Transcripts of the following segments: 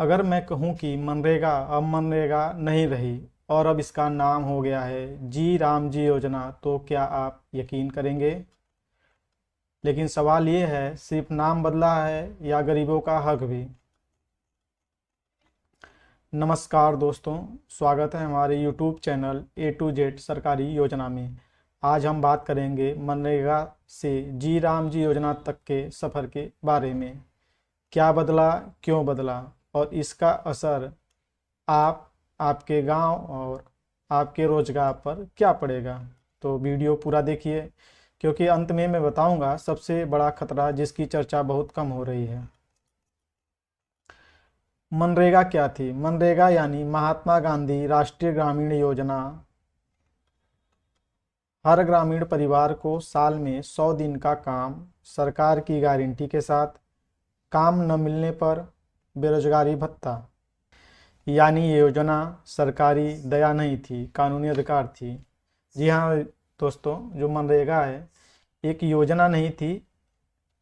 अगर मैं कहूँ कि मनरेगा अब मनरेगा नहीं रही और अब इसका नाम हो गया है जी राम जी योजना, तो क्या आप यकीन करेंगे? लेकिन सवाल ये है, सिर्फ नाम बदला है या गरीबों का हक भी? नमस्कार दोस्तों, स्वागत है हमारे YouTube channel A to Z सरकारी योजना में। आज हम बात करेंगे मनरेगा से जी राम जी योजना तक के सफ़र के बारे में। क्या बदला, क्यों बदला और इसका असर आपके गांव और आपके रोजगार पर क्या पड़ेगा। तो वीडियो पूरा देखिए, क्योंकि अंत में मैं बताऊंगा सबसे बड़ा खतरा जिसकी चर्चा बहुत कम हो रही है। मनरेगा क्या थी? मनरेगा यानी महात्मा गांधी राष्ट्रीय ग्रामीण योजना। हर ग्रामीण परिवार को साल में 100 दिन का काम, सरकार की गारंटी के साथ, काम न मिलने पर बेरोजगारी भत्ता। यानी ये योजना सरकारी दया नहीं थी, कानूनी अधिकार थी। जी हाँ दोस्तों, जो मनरेगा है एक योजना नहीं थी,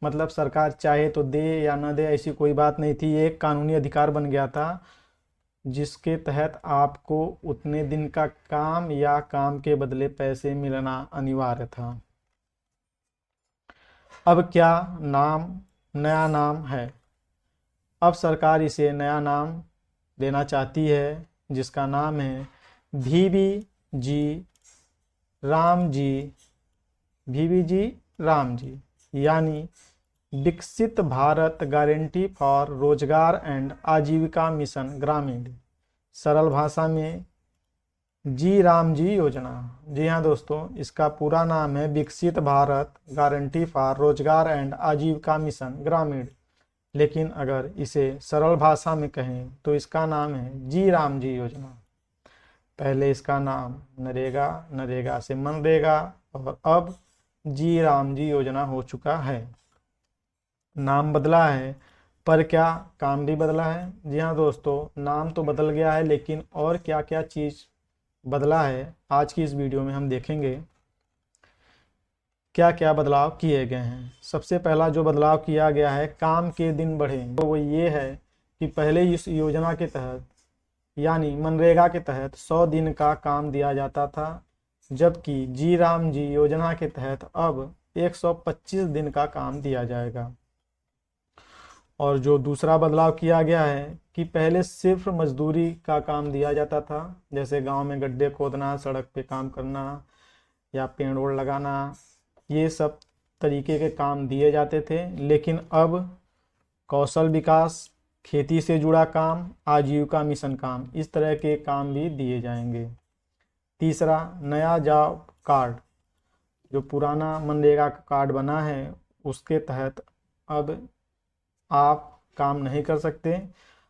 मतलब सरकार चाहे तो दे या न दे ऐसी कोई बात नहीं थी। ये एक कानूनी अधिकार बन गया था जिसके तहत आपको उतने दिन का काम या काम के बदले पैसे मिलना अनिवार्य था। अब क्या नया नाम है। अब सरकार इसे नया नाम देना चाहती है, जिसका नाम है वीबी जी राम जी। वीबी जी राम जी यानी विकसित भारत गारंटी फॉर रोजगार एंड आजीविका मिशन ग्रामीण। सरल भाषा में जी राम जी योजना। जी हाँ दोस्तों, इसका पूरा नाम है विकसित भारत गारंटी फॉर रोजगार एंड आजीविका मिशन ग्रामीण। लेकिन अगर इसे सरल भाषा में कहें तो इसका नाम है जी राम जी योजना। पहले इसका नाम नरेगा, नरेगा से मनरेगा और अब जी राम जी योजना हो चुका है। नाम बदला है पर क्या काम भी बदला है? जी हाँ दोस्तों, नाम तो बदल गया है, लेकिन और क्या क्या चीज़ बदला है आज की इस वीडियो में हम देखेंगे। क्या क्या बदलाव किए गए हैं। सबसे पहला जो बदलाव किया गया है, काम के दिन बढ़े। तो वो ये है कि पहले इस योजना के तहत यानी मनरेगा के तहत 100 दिन का काम दिया जाता था, जबकि जी राम जी योजना के तहत अब 125 दिन का काम दिया जाएगा। और जो दूसरा बदलाव किया गया है कि पहले सिर्फ मजदूरी का काम दिया जाता था, जैसे गांव में गड्ढे खोदना, सड़क पे काम करना या पेड़ ओड़ लगाना, ये सब तरीके के काम दिए जाते थे। लेकिन अब कौशल विकास, खेती से जुड़ा काम, आजीविका मिशन काम, इस तरह के काम भी दिए जाएंगे। तीसरा, नया जॉब कार्ड। जो पुराना मनरेगा का कार्ड बना है उसके तहत अब आप काम नहीं कर सकते।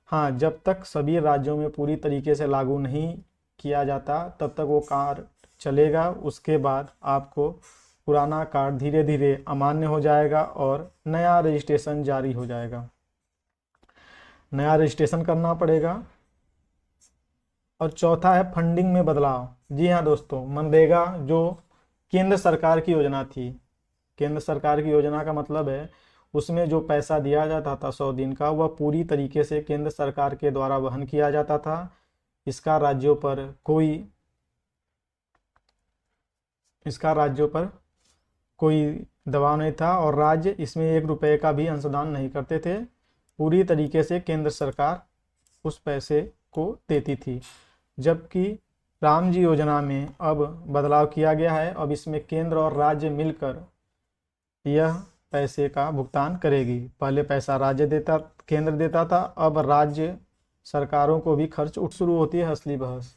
हाँ, जब तक सभी राज्यों में पूरी तरीके से लागू नहीं किया जाता तब तक वो कार्ड चलेगा। उसके बाद आपको पुराना कार्ड धीरे धीरे अमान्य हो जाएगा और नया रजिस्ट्रेशन जारी हो जाएगा। नया रजिस्ट्रेशन करना पड़ेगा। और चौथा है फंडिंग में बदलाव। जी हाँ दोस्तों, मनरेगा जो केंद्र सरकार की योजना थी, केंद्र सरकार की योजना का मतलब है उसमें जो पैसा दिया जाता था 100 दिन का, वह पूरी तरीके से केंद्र सरकार के द्वारा वहन किया जाता था। इसका राज्यों पर कोई दबाव नहीं था और राज्य इसमें 1 रुपये का भी अंशदान नहीं करते थे। पूरी तरीके से केंद्र सरकार उस पैसे को देती थी। जबकि राम जी योजना में अब बदलाव किया गया है। अब इसमें केंद्र और राज्य मिलकर यह पैसे का भुगतान करेगी। पहले पैसा केंद्र देता था, अब राज्य सरकारों को भी खर्च उठ शुरू होती है असली बहस।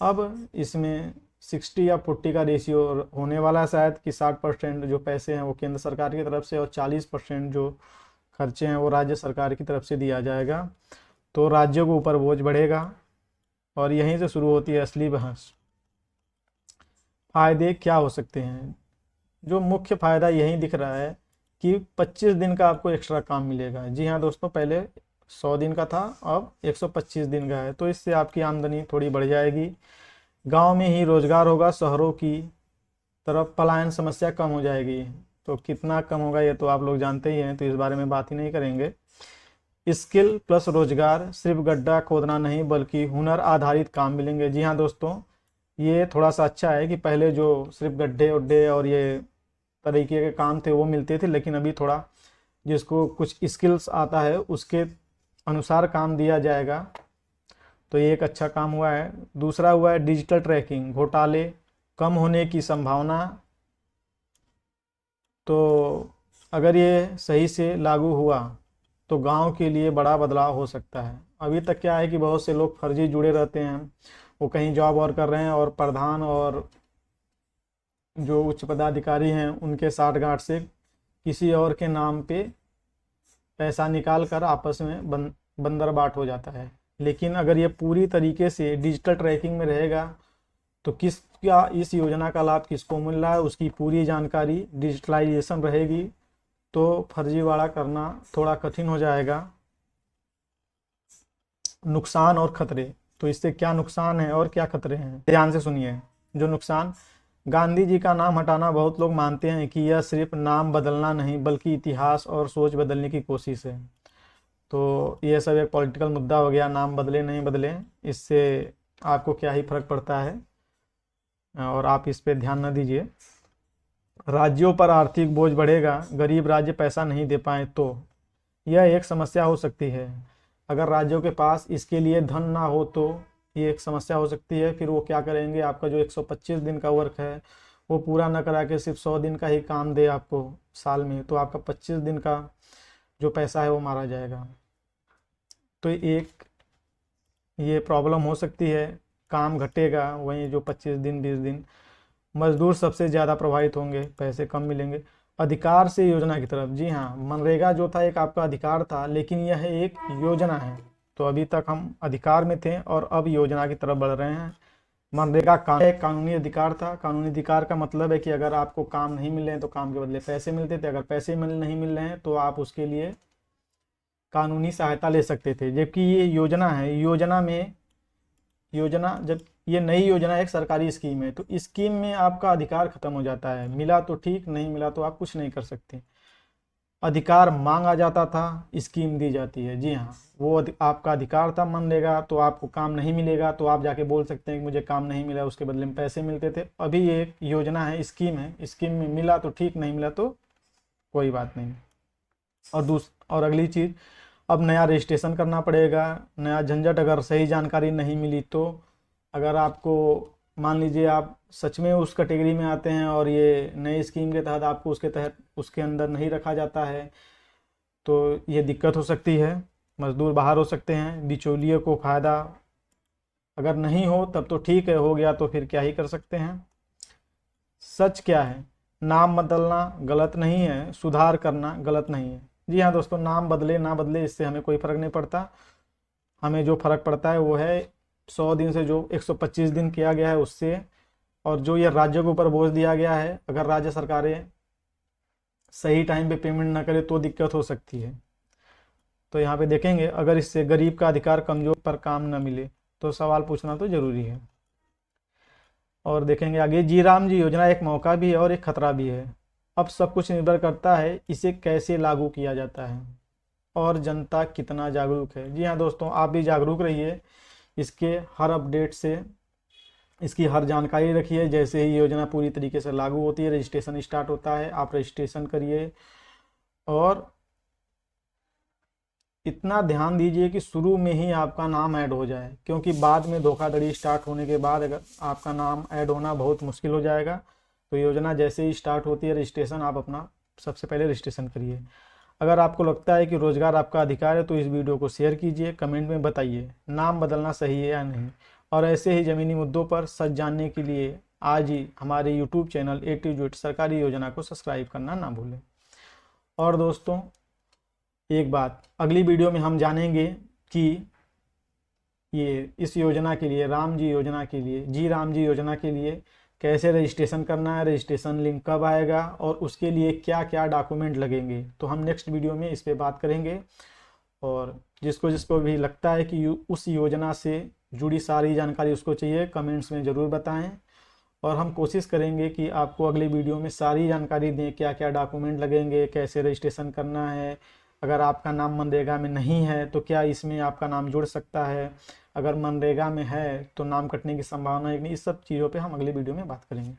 अब इसमें 60 या 40 का रेशियो होने वाला है, शायद कि 60% जो पैसे हैं वो केंद्र सरकार की तरफ से और 40% जो खर्चे हैं वो राज्य सरकार की तरफ से दिया जाएगा। तो राज्यों के ऊपर बोझ बढ़ेगा और यहीं से शुरू होती है असली बहस। फायदे क्या हो सकते हैं? जो मुख्य फ़ायदा यही दिख रहा है कि 25 दिन का आपको एक्स्ट्रा काम मिलेगा। जी हाँ दोस्तों, पहले 100 दिन का था, अब 125 दिन का है। तो इससे आपकी आमदनी थोड़ी बढ़ जाएगी। गांव में ही रोजगार होगा, शहरों की तरफ पलायन समस्या कम हो जाएगी। तो कितना कम होगा ये तो आप लोग जानते ही हैं, तो इस बारे में बात ही नहीं करेंगे। स्किल प्लस रोजगार, सिर्फ गड्ढा खोदना नहीं बल्कि हुनर आधारित काम मिलेंगे। जी हाँ दोस्तों, ये थोड़ा सा अच्छा है कि पहले जो सिर्फ गड्ढे उड्ढे और ये तरीके के काम थे वो मिलते थे, लेकिन अभी थोड़ा जिसको कुछ स्किल्स आता है उसके अनुसार काम दिया जाएगा। तो ये एक अच्छा काम हुआ है। दूसरा हुआ है डिजिटल ट्रैकिंग, घोटाले कम होने की संभावना। तो अगर ये सही से लागू हुआ तो गांव के लिए बड़ा बदलाव हो सकता है। अभी तक क्या है कि बहुत से लोग फर्जी जुड़े रहते हैं, वो कहीं जॉब और कर रहे हैं और प्रधान और जो उच्च पदाधिकारी हैं उनके साठगांठ से किसी और के नाम पे पैसा निकाल कर आपस में बंदरबाट हो जाता है। लेकिन अगर ये पूरी तरीके से डिजिटल ट्रैकिंग में रहेगा तो किसका इस योजना का लाभ किसको मिल रहा है उसकी पूरी जानकारी डिजिटलाइजेशन रहेगी, तो फर्जीवाड़ा करना थोड़ा कठिन हो जाएगा। नुकसान और खतरे, तो इससे क्या नुकसान है और क्या खतरे हैं, ध्यान से सुनिए। जो नुकसान, गांधी जी का नाम हटाना बहुत लोग मानते हैं कि यह सिर्फ नाम बदलना नहीं बल्कि इतिहास और सोच बदलने की कोशिश है। तो ये सब एक पॉलिटिकल मुद्दा हो गया, नाम बदले नहीं बदले, इससे आपको क्या ही फर्क पड़ता है और आप इस पे ध्यान न दीजिए। राज्यों पर आर्थिक बोझ बढ़ेगा, गरीब राज्य पैसा नहीं दे पाए तो यह एक समस्या हो सकती है। अगर राज्यों के पास इसके लिए धन ना हो तो ये एक समस्या हो सकती है। फिर वो क्या करेंगे, आपका जो 125 दिन का वर्क है वो पूरा ना करा के सिर्फ 100 दिन का ही काम दे आपको साल में, तो आपका 25 दिन का जो पैसा है वो मारा जाएगा। तो एक ये प्रॉब्लम हो सकती है, काम घटेगा, वहीं जो 25 दिन 20 दिन मजदूर सबसे ज़्यादा प्रभावित होंगे, पैसे कम मिलेंगे। अधिकार से योजना की तरफ, जी हाँ, मनरेगा जो था एक आपका अधिकार था, लेकिन यह एक योजना है। तो अभी तक हम अधिकार में थे और अब योजना की तरफ बढ़ रहे हैं। मनरेगा एक कानूनी अधिकार था। कानूनी अधिकार का मतलब है कि अगर आपको काम नहीं मिल रहे हैं तो काम के बदले पैसे मिलते थे, अगर पैसे नहीं मिल रहे हैं तो आप उसके लिए कानूनी सहायता ले सकते थे। जबकि ये योजना है, योजना जब ये नई योजना एक सरकारी स्कीम है तो स्कीम में आपका अधिकार खत्म हो जाता है। मिला तो ठीक, नहीं मिला तो आप कुछ नहीं कर सकते। अधिकार मांगा जाता था, स्कीम दी जाती है। जी हाँ, वो आपका अधिकार था मनरेगा, तो आपको काम नहीं मिलेगा तो आप जाके बोल सकते हैं कि मुझे काम नहीं मिला, उसके बदले में पैसे मिलते थे। अभी ये एक योजना है, स्कीम है, स्कीम में मिला तो ठीक, नहीं मिला तो कोई बात नहीं। और अगली चीज़, अब नया रजिस्ट्रेशन करना पड़ेगा, नया झंझट। अगर सही जानकारी नहीं मिली तो अगर आपको मान लीजिए आप सच में उस कैटेगरी में आते हैं और ये नई स्कीम के तहत आपको उसके अंदर नहीं रखा जाता है तो ये दिक्कत हो सकती है, मजदूर बाहर हो सकते हैं, बिचौलिए को फ़ायदा अगर नहीं हो तब तो ठीक है, हो गया तो फिर क्या ही कर सकते हैं। सच क्या है, नाम बदलना गलत नहीं है, सुधार करना गलत नहीं है। जी हाँ दोस्तों, नाम बदले ना बदले इससे हमें कोई फ़र्क नहीं पड़ता। हमें जो फ़र्क पड़ता है वो है 100 दिन से जो 125 दिन किया गया है उससे, और जो ये राज्यों के ऊपर बोझ दिया गया है, अगर राज्य सरकारें सही टाइम पे पेमेंट ना करें तो दिक्कत हो सकती है। तो यहाँ पे देखेंगे, अगर इससे गरीब का अधिकार कमजोर पर काम न मिले तो सवाल पूछना तो ज़रूरी है। और देखेंगे आगे, जी राम जी योजना एक मौका भी है और एक खतरा भी है। अब सब कुछ निर्भर करता है इसे कैसे लागू किया जाता है और जनता कितना जागरूक है। जी हाँ दोस्तों, आप भी जागरूक रहिए, इसके हर अपडेट से इसकी हर जानकारी रखिए। जैसे ही योजना पूरी तरीके से लागू होती है, रजिस्ट्रेशन स्टार्ट होता है, आप रजिस्ट्रेशन करिए और इतना ध्यान दीजिए कि शुरू में ही आपका नाम ऐड हो जाए, क्योंकि बाद में धोखाधड़ी स्टार्ट होने के बाद अगर आपका नाम ऐड होना बहुत मुश्किल हो जाएगा। तो योजना जैसे ही स्टार्ट होती है रजिस्ट्रेशन, आप अपना सबसे पहले रजिस्ट्रेशन करिए। अगर आपको लगता है कि रोजगार आपका अधिकार है तो इस वीडियो को शेयर कीजिए, कमेंट में बताइए नाम बदलना सही है या नहीं। और ऐसे ही ज़मीनी मुद्दों पर सच जानने के लिए आज ही हमारे YouTube channel A to Z सरकारी योजना को सब्सक्राइब करना ना भूलें। और दोस्तों एक बात, अगली वीडियो में हम जानेंगे कि ये इस योजना के लिए, राम जी योजना के लिए, जी राम जी योजना के लिए कैसे रजिस्ट्रेशन करना है, रजिस्ट्रेशन लिंक कब आएगा और उसके लिए क्या क्या डॉक्यूमेंट लगेंगे। तो हम नेक्स्ट वीडियो में इस पे बात करेंगे। और जिसको भी लगता है कि उस योजना से जुड़ी सारी जानकारी उसको चाहिए, कमेंट्स में ज़रूर बताएं और हम कोशिश करेंगे कि आपको अगली वीडियो में सारी जानकारी दें, क्या क्या डॉक्यूमेंट लगेंगे, कैसे रजिस्ट्रेशन करना है, अगर आपका नाम मनरेगा में नहीं है तो क्या इसमें आपका नाम जुड़ सकता है, अगर मनरेगा में है तो नाम कटने की संभावना है कि नहीं, इस सब चीज़ों पे हम अगले वीडियो में बात करेंगे।